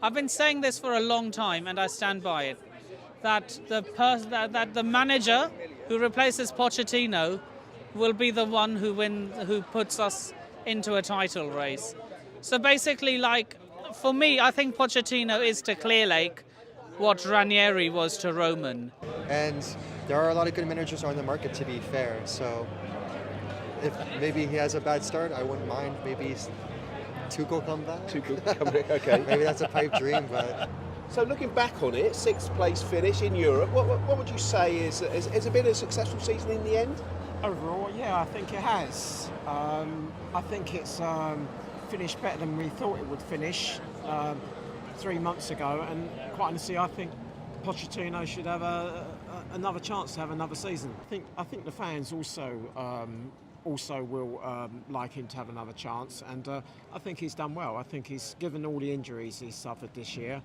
I've been saying this for a long time, and I stand by it, that the manager who replaces Pochettino will be the one who puts us into a title race. So basically, like, for me, I think Pochettino is to Clearlake what Ranieri was to Roman. And there are a lot of good managers on the market, to be fair. So if maybe he has a bad start, I wouldn't mind. Maybe Tuchel come back. Tuchel come back, okay. Maybe that's a pipe dream, but... So looking back on it, 6th place finish in Europe, what would you say has it been a successful season in the end? Overall, yeah, I think it has. I think it's finished better than we thought it would finish 3 months ago, and quite honestly, I think Pochettino should have another chance to have another season. I think the fans also will like him to have another chance, and I think he's done well. I think he's given all the injuries he's suffered this year.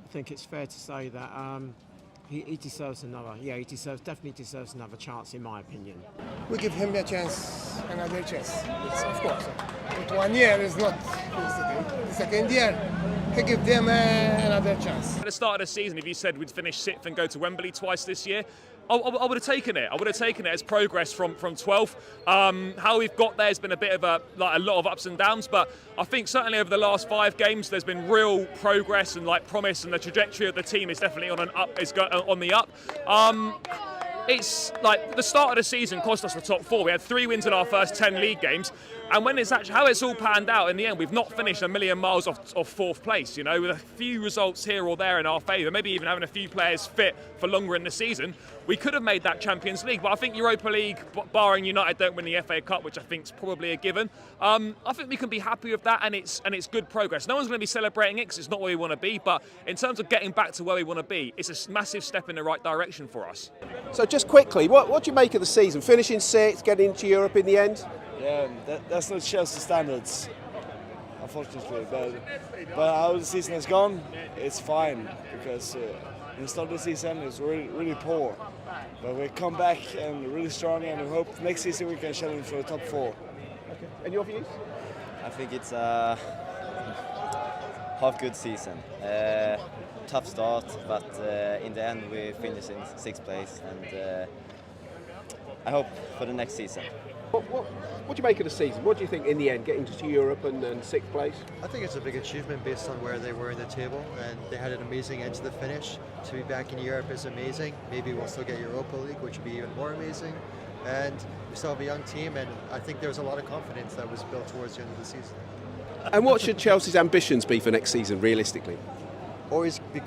I think it's fair to say that he deserves another. Yeah, definitely deserves another chance, in my opinion. We give him a chance, another chance. Yes, of course. But 1 year is not the second year. He give them another chance. At the start of the season, if you said we'd finish 6th and go to Wembley twice this year, I would have taken it. I would have taken it as progress from 12th. How we've got there has been a bit of a lot of ups and downs, but I think certainly over the last 5 games there's been real progress and promise, and the trajectory of the team is definitely on the up. It's like the start of the season cost us the top 4. We had 3 wins in our first 10 league games, and when it's actually how it's all panned out in the end, we've not finished a million miles off 4th place. You know, with a few results here or there in our favour, maybe even having a few players fit for longer in the season, we could have made that Champions League. But I think Europa League, barring United don't win the FA Cup, which I think is probably a given, I think we can be happy with that, and it's good progress. No one's going to be celebrating it because it's not where we want to be, but in terms of getting back to where we want to be, it's a massive step in the right direction for us. So just quickly, what do you make of the season? Finishing 6th, getting into Europe in the end? Yeah, that's not Chelsea standards, unfortunately. But how the season has gone, it's fine, because in the start of the season it's really poor. But we come back and really strong, and we hope next season we can challenge for the top 4. Okay. And your views? I think it's a half good season. Tough start, but in the end we finish in 6th place, and I hope for the next season. What do you make of the season? What do you think in the end, getting to Europe and 6th place? I think it's a big achievement based on where they were in the table, and they had an amazing end to the finish. To be back in Europe is amazing. Maybe we'll still get Europa League, which would be even more amazing. And we still have a young team, and I think there was a lot of confidence that was built towards the end of the season. And what should Chelsea's ambitions be for next season, realistically? Always be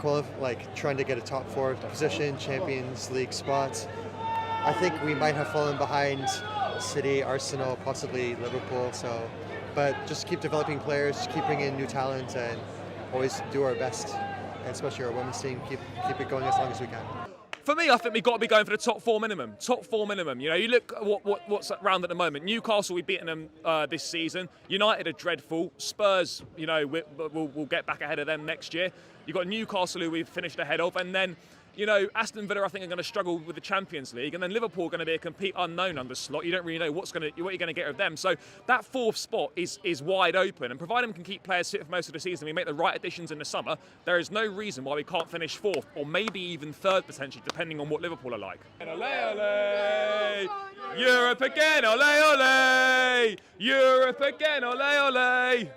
trying to get a top 4 position, Champions League spots. I think we might have fallen behind City, Arsenal, possibly Liverpool. But just keep developing players, keep bringing in new talent, and always do our best. And especially our women's team, keep it going as long as we can. For me, I think we've got to be going for the top 4 minimum. Top 4 minimum. You know, you look at what's around at the moment. Newcastle, we've beaten them this season. United are dreadful. Spurs, you know, we'll get back ahead of them next year. You've got Newcastle, who we've finished ahead of, and then, you know, Aston Villa, I think, are going to struggle with the Champions League, and then Liverpool are going to be a complete unknown under Slot. You don't really know what you're going to get of them. So that 4th spot is wide open, and provided we can keep players fit for most of the season, we make the right additions in the summer, there is no reason why we can't finish 4th, or maybe even 3rd potentially, depending on what Liverpool are like. Ole, ole! Europe again, ole, ole! Europe again, ole, ole!